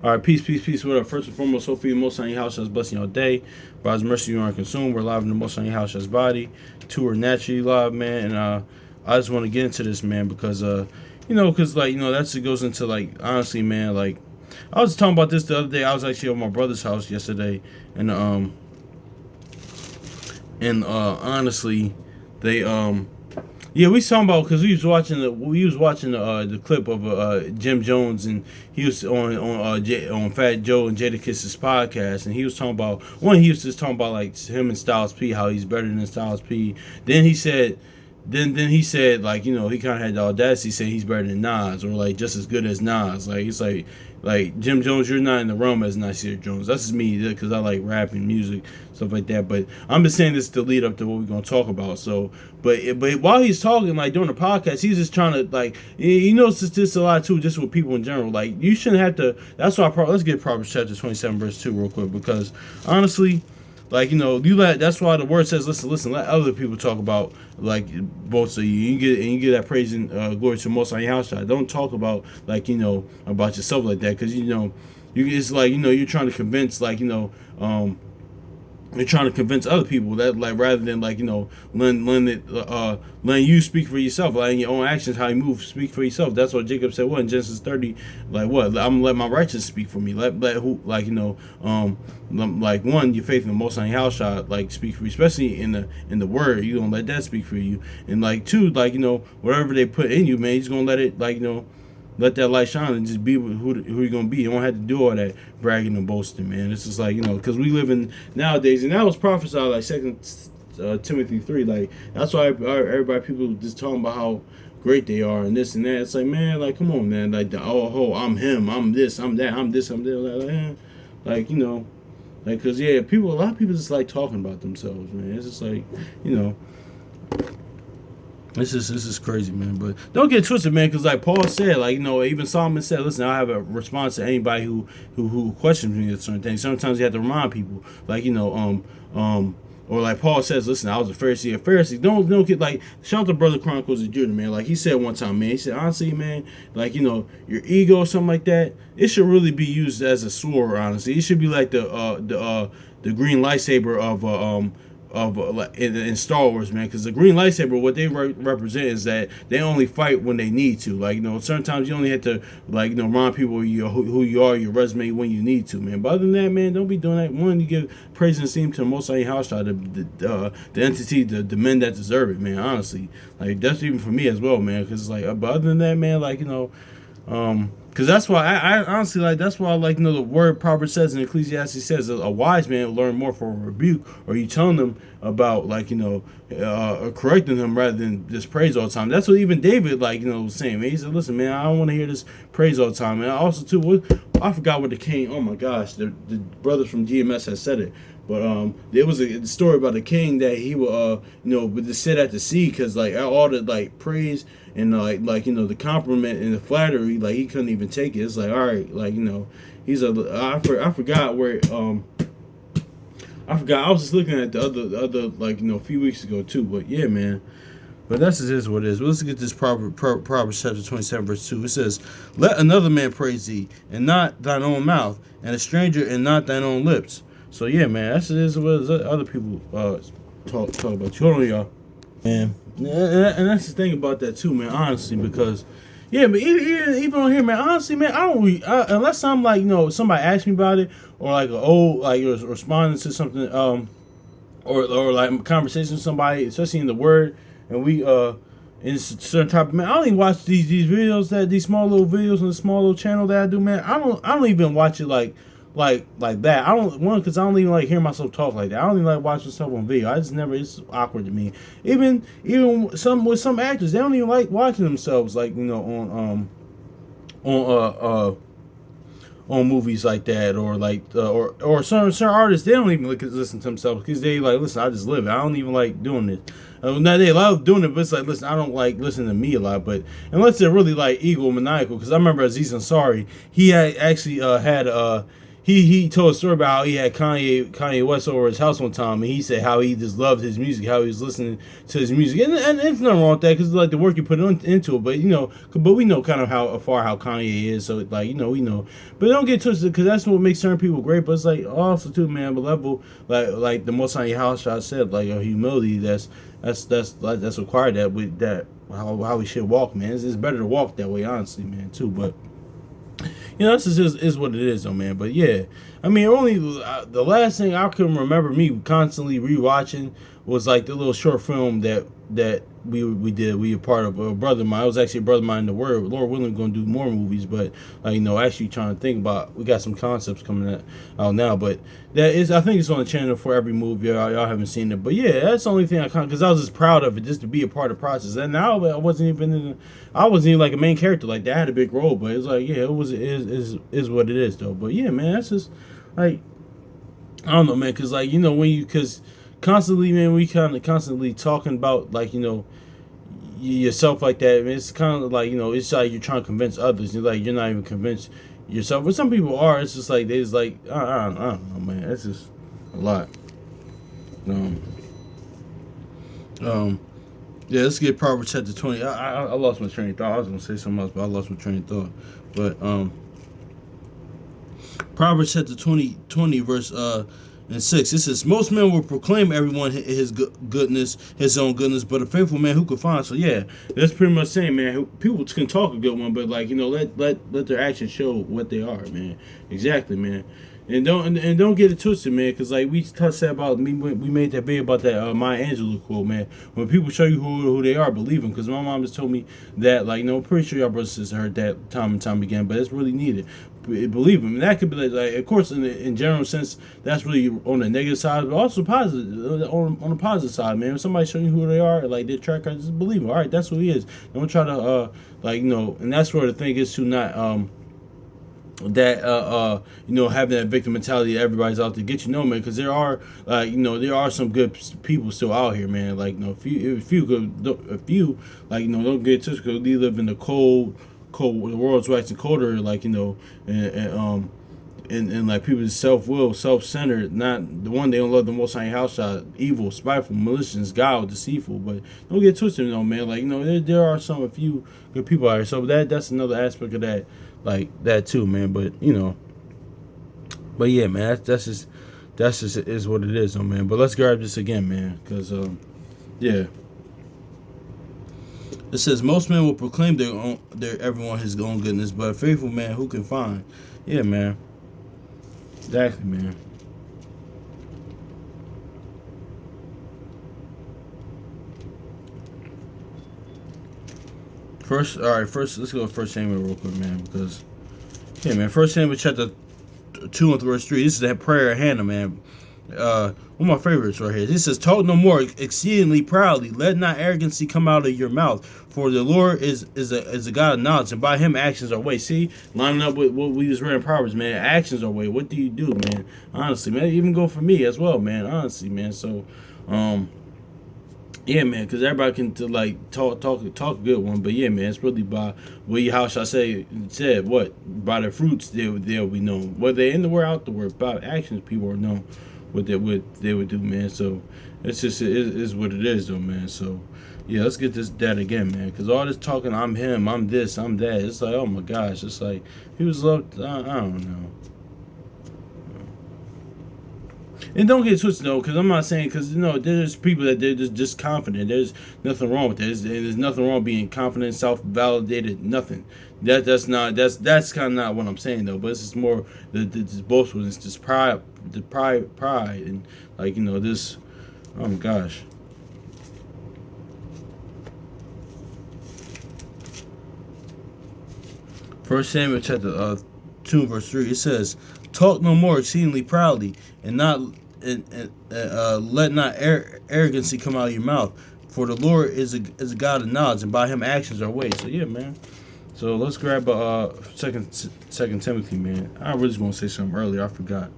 All right, peace, peace, peace. What up? First and foremost, hopefully, the most on your house has blessing your day. By His mercy, you aren't consumed. We're live in the most on your house has body. Two are naturally live, man. And I just want to get into this, man, because that's it goes into like honestly, man. Like I was talking about this the other day. I was actually at my brother's house yesterday, and honestly, they yeah, we talking about because we was watching the clip of Jim Jones, and he was on Fat Joe and Jadakiss's podcast, and he was talking about he was just talking about like him and Styles P, how he's better than Styles P. Then he said he said, like, he kind of had the audacity saying he's better than Nas, or like just as good as Nas. Like it's like Jim Jones, you're not in the realm as Nasir Jones. That's just me, because I like rap and music, stuff like that. But I'm just saying this to lead up to what we're gonna talk about. So, but while he's talking, like during the podcast, he's just trying to like, it's just a lot too, just with people in general. Like you shouldn't have to. That's why let's get Proverbs chapter 27 verse 2 real quick, because honestly, like, that's why the word says, listen, let other people talk about, like, both of you. You get that praise and glory to the Most High house. Don't talk about, like, about yourself like that, because, it's like, you're trying to convince, like, you're trying to convince other people that, like, rather than, like, letting you speak for yourself, like in your own actions, how you move, speak for yourself. That's what Jacob said. What in Genesis 30? Like what? I'm gonna let my righteous speak for me. Let who, like, like one, your faith in the Most High house shot, like, speak for you, especially in the word. You gonna let that speak for you, and like two, like, whatever they put in you, man, you're gonna let it, like, let that light shine and just be who you're going to be. You don't have to do all that bragging and boasting, man. It's just like, because we live in nowadays, and that was prophesied, like, 2 Timothy 3. Like, that's why everybody, people just talking about how great they are and this and that. It's like, man, like, come on, man. Like, I'm him, I'm this, I'm that, I'm this, I'm that. Like, like, because, yeah, a lot of people just like talking about themselves, man. It's just like, This is crazy, man. But don't get twisted, man, because like Paul said, like, even Solomon said, listen, I have a response to anybody who questions me with certain things. Sometimes you have to remind people, like, or like Paul says, listen, I was a Pharisee. Don't get, like, shout out to Brother Chronicles of Judah, man. Like he said one time, man, he said, honestly, man, like, your ego or something like that, it should really be used as a sword, honestly. It should be like the green lightsaber of like in Star Wars, man, because the green lightsaber, what they represent is that they only fight when they need to. Like, certain times you only have to, like, remind people who you are, your resume, when you need to, man. But other than that, man, don't be doing that. One, you give praise and esteem to the Most High house, the entity, the men that deserve it, man. Honestly, like, that's even for me as well, man. Because like, but other than that, man, like, because that's why I honestly, like, that's why, like, the word Proverbs says in Ecclesiastes says a wise man will learn more for a rebuke, or you telling them about, like, correcting them rather than just praise all the time. That's what even David, like, was saying, man. He said, listen, man, I don't want to hear this praise all the time. And also too, I forgot what the king. Oh my gosh, the brothers from GMS has said it. But there was a story about a king that he would would just sit at the sea, because like all the, like, praise and the compliment and the flattery, like, he couldn't even take it. It's like, all right, like, he's I forgot where I forgot. I was just looking at the other like, a few weeks ago too. But yeah, man. But that's just what it is. But let's get this Proverbs chapter 27 verse 2. It says, let another man praise thee, and not thine own mouth, and a stranger, and not thine own lips. So yeah, man, that's what other people talk about you. Hold on, y'all. Man, and that's the thing about that too, man. Honestly, because yeah, but even on here, man. Honestly, man, I don't unless I'm like, somebody asks me about it, or like responding to something, or like a conversation with somebody, especially in the word, and we in a certain type of, man. I don't even watch these videos, these small little videos on the small little channel that I do, man. I don't even watch it like that. I don't, because I don't even like hear myself talk like that. I don't even like watching stuff on video. I just never. It's awkward to me. Even with some actors, they don't even like watching themselves, like, on movies like that, or like or certain artists, they don't even listen to themselves, because they like, listen, I just live it. I don't even like doing this. Now they love doing it, but it's like, listen, I don't like listening to me a lot. But unless they're really like egomaniacal, because I remember Aziz Ansari, he had actually he told a story about how he had Kanye West over his house one time, and he said how he just loved his music, how he was listening to his music, and it's nothing wrong with that because like the work you put into it. But but we know kind of how Kanye is, so like we know, but don't get twisted because that's what makes certain people great. But it's like also too, man, but level like the most on your house shot said, like a humility that's required that with that how we should walk, man. It's better to walk that way, honestly, man, too, but. This is what it is, though, man. But yeah, I mean, only the last thing I can remember me constantly rewatching was like the little short film that we did. We were part of a brother of mine. I was actually a brother of mine in the Word. Lord willing, going to do more movies, but actually trying to think about. We got some concepts coming out now, but that is, I think it's on the channel for every movie. Y'all haven't seen it, but yeah, that's the only thing because I was just proud of it, just to be a part of the process. And now I wasn't even like a main character like that. I had a big role, but it's like is what it is though. But yeah, man, that's just like I don't know, man, because like because constantly, man, we kind of constantly talking about like yourself like that. I mean, it's kind of like it's like you're trying to convince others. You're like you're not even convinced yourself, but some people are. It's just like they just like I don't know, man. It's just a lot. Yeah, let's get Proverbs chapter 20. I lost my train of thought. I was gonna say something else, but I lost my train of thought. But Proverbs chapter 20 verse and 6. It says, most men will proclaim everyone his goodness, his own goodness, but a faithful man who can find. So yeah, that's pretty much saying, man, people can talk a good one, but like let their actions show what they are, man. Exactly, man. And don't get it twisted, man, because like we touched about we made that video about that Maya Angelou quote, man. When people show you who they are, believe them. Because my mom has told me that, like, I'm pretty sure y'all brothers and sisters heard that time and time again, but it's really needed. Believe them. And that could be like of course, in general sense, that's really on the negative side, but also positive on the positive side, man. If somebody showing you who they are, like their track record, just believe them. All right, that's who he is. Don't try to and that's where the thing is to not having that victim mentality that everybody's out to get man, because there are there are some good people still out here, man. Like a few don't get twisted because we live in the cold the world's waxing colder, like and like people's self-will, self-centered, not the one they don't love the most on your house shot, evil, spiteful, malicious, guile, deceitful. But don't get twisted, man. Like there are a few good people out here, so that's another aspect of that. Like that too, man. But but yeah, man, that's just is what it is, though, man. But let's grab this again, man, because yeah. It says most men will proclaim their everyone his own goodness, but a faithful man who can find. Yeah, man. Exactly, man. First, let's go to 1 Samuel real quick, man, because, yeah, man, 1 Samuel chapter 2 and verse 3, this is that prayer of Hannah, man. One of my favorites right here. This says, talk no more exceedingly proudly. Let not arrogancy come out of your mouth. For the Lord is a God of knowledge, and by him actions are way. See, lining up with what we just read in Proverbs, man. Actions are way. What do you do, man? Honestly, man. Even go for me as well, man. Honestly, man. So, yeah, man, because everybody can talk a good one, but yeah, man, it's really by how shall I said what by their fruits they'll be known. Whether they're in the word, out the word, by actions people are known what they would do, man. So it's just it is what it is, though, man. So yeah, let's get that again, man, because all this talking, I'm him, I'm this, I'm that. It's like, oh my gosh, it's like he was loved. I don't know. And don't get twisted, though, because I'm not saying, because there's people that they're just confident. There's nothing wrong with that. There's nothing wrong with being confident, self-validated, nothing. That's kind of not what I'm saying, though. But it's just more this boastfulness, this pride, and this. Oh my gosh. First Samuel chapter 2 verse 3. It says, "Talk no more exceedingly proudly, and let not arrogancy come out of your mouth. For the Lord is a God of knowledge, and by him actions are ways." So yeah, man. So let's grab Second Timothy, man. I really just want to say something earlier. I forgot.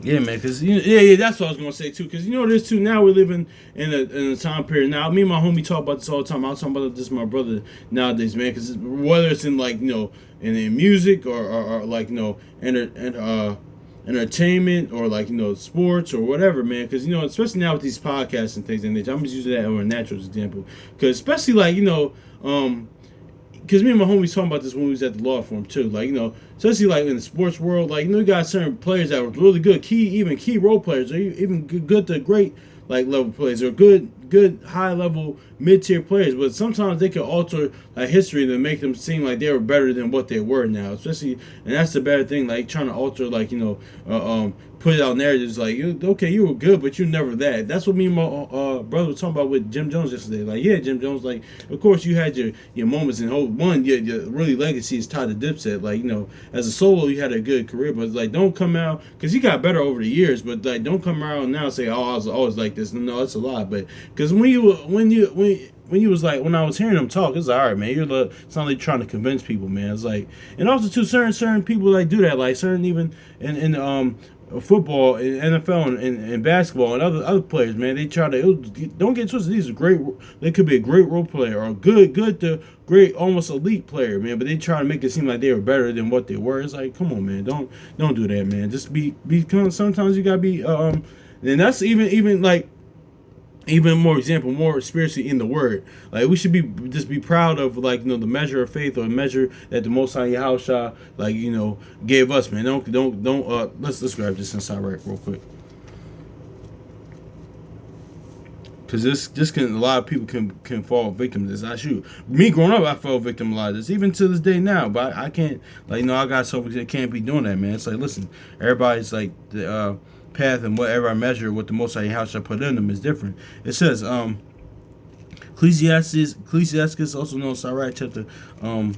Yeah, man, because yeah, that's what I was gonna say too. Because this too. Now we're living in a time period. Now, me and my homie talk about this all the time. I was talking about this with my brother nowadays, man. Because whether it's in like in music or like entertainment or like sports or whatever, man. Because especially now with these podcasts and things, and I'm just using that as a natural example. Because especially like because me and my homies talking about this when we was at the law firm too. Like, especially like in the sports world, like, you got certain players that were really good, key role players, or even good to great like level players, or good high level mid tier players. But sometimes they can alter like history to make them seem like they were better than what they were now. Especially, and that's the bad thing, like trying to alter like put out narratives like, okay, you were good, but you're never that. That's what me and my brother was talking about with Jim Jones yesterday. Like, yeah, Jim Jones, like, of course you had your moments, and your really legacy is tied to Dipset. Like, as a solo, you had a good career, but like, don't come out, because you got better over the years, but like, don't come around now and say, oh, I was always like this. No, that's a lie. But because when you was like, when I was hearing him talk, it's like, all right, man, it's not like trying to convince people, man. It's like, and also too, certain people like do that, like certain even in football, in NFL, and basketball, and other players, man. They try to, don't get twisted. These are great. They could be a great role player or a good to great, almost elite player, man. But they try to make it seem like they were better than what they were. It's like, come on, man, don't do that, man. Just be. Sometimes you gotta be. And that's even like. Even more example, more spiritually in the word. Like, we should be proud of, like, the measure of faith, or measure that the Most High Yahushua, like, gave us, man. Don't let's grab this inside right real quick. Because this can, a lot of people can fall victim to this. I shoot. Me growing up, I fell victim to a lot of this, even to this day now. But I can't, like, I got so I can't be doing that, man. It's like, listen, everybody's like the path, and whatever I measure, what the Most High Yahushua put in them is different. It says, Ecclesiastes, also known as Sirach, chapter 4,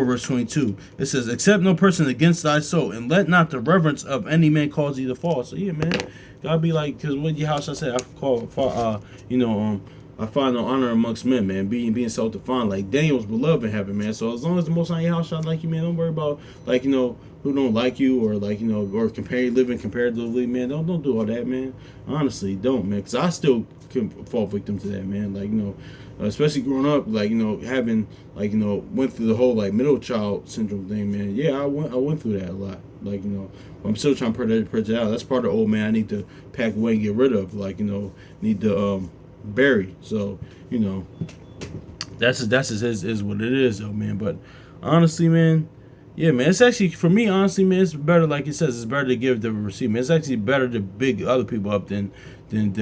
verse 22. It says, accept no person against thy soul, and let not the reverence of any man cause thee to fall. So yeah, man, gotta be like, because what Yahushua said, I find no honor amongst men, man. Being self-defined, like Daniel was beloved in heaven, man. So as long as the Most High Yahushua like you, man, don't worry about like who don't like you, or like or living comparatively, man. Don't do all that, man. Honestly, don't, man. Because I still can fall victim to that, man. Like especially growing up, like having like went through the whole like middle child syndrome thing, man. Yeah, I went through that a lot. Like I'm still trying to purge it out. That's part of the old man I need to pack away and get rid of. Like need to bury. So that's is what it is, though, man. But honestly, man. Yeah, man, it's actually, for me, honestly, man, it's better, like it says, it's better to give than receive, man. It's actually better to big other people up than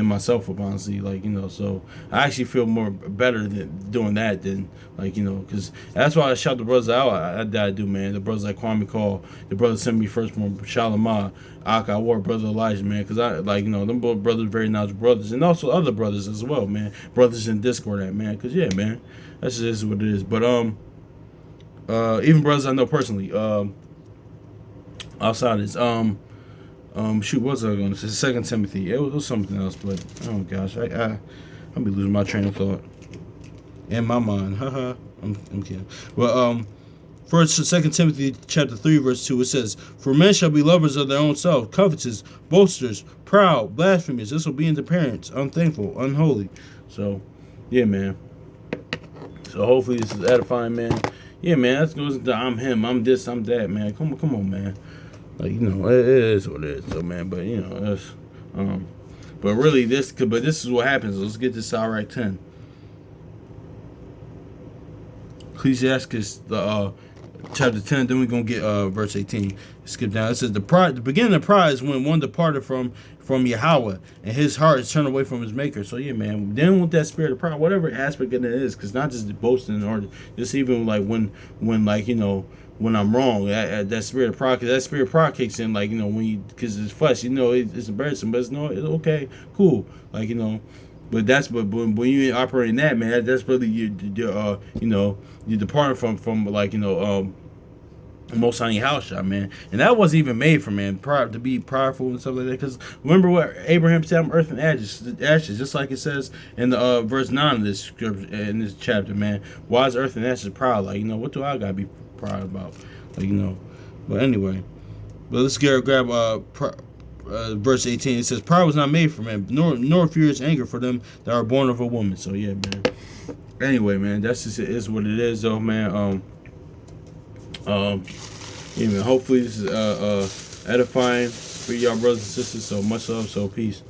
myself up, honestly, like, so I actually feel more better than doing that than, like, because that's why I shout the brothers out that I do, man. The brothers like Kwame Call, the brothers sent me firstborn, Shalimah, Aka, War, brother Elijah, man, because I, like, them both brothers, very knowledgeable brothers, and also other brothers as well, man, brothers in Discord, man, because, yeah, man, that's just what it is, but, even brothers I know personally, outside this, shoot, what was I going to say? 2 Timothy. It was something else, but oh gosh, I'll be losing my train of thought and my mind. Haha, I'm kidding. Well, first, 2 Timothy chapter 3, verse 2, it says, "For men shall be lovers of their own self, covetous, boasters, proud, blasphemous, disobedient to parents, unthankful, unholy." So, yeah, man. So hopefully this is edifying, man. Yeah, man, that goes into I'm him, I'm this, I'm that, man. Come on, man. Like, it is what it is, so, man. But, that's, but really, this is what happens. Let's get to Sirach 10. Ecclesiastes, chapter 10, then we're going to get verse 18. Skip down. It says, the beginning of pride is when one departed from Yahweh, and his heart is turned away from his maker. So yeah, man, then with that spirit of pride, whatever aspect of it is, because not just the boasting, or just even like when like when I'm wrong, that spirit of pride, because that spirit of pride kicks in, like when you, because it's flesh, it's embarrassing, but it's it's okay, cool, like but when you operating that, man, that's really you're departing from like Most High Yahushua, man, and that wasn't even made for man to be prideful and stuff like that. Because remember what Abraham said, "I'm earth and ashes," just like it says in the verse 9 of this scripture, in this chapter, man. Why is earth and ashes proud? Like what do I gotta be proud about? Like But anyway, but let's grab verse 18. It says, "Pride was not made for man, nor furious anger for them that are born of a woman." So yeah, man. Anyway, man, that's just, it is what it is, though, man. Yeah, man. Hopefully this is edifying for y'all brothers and sisters. So much love. So peace.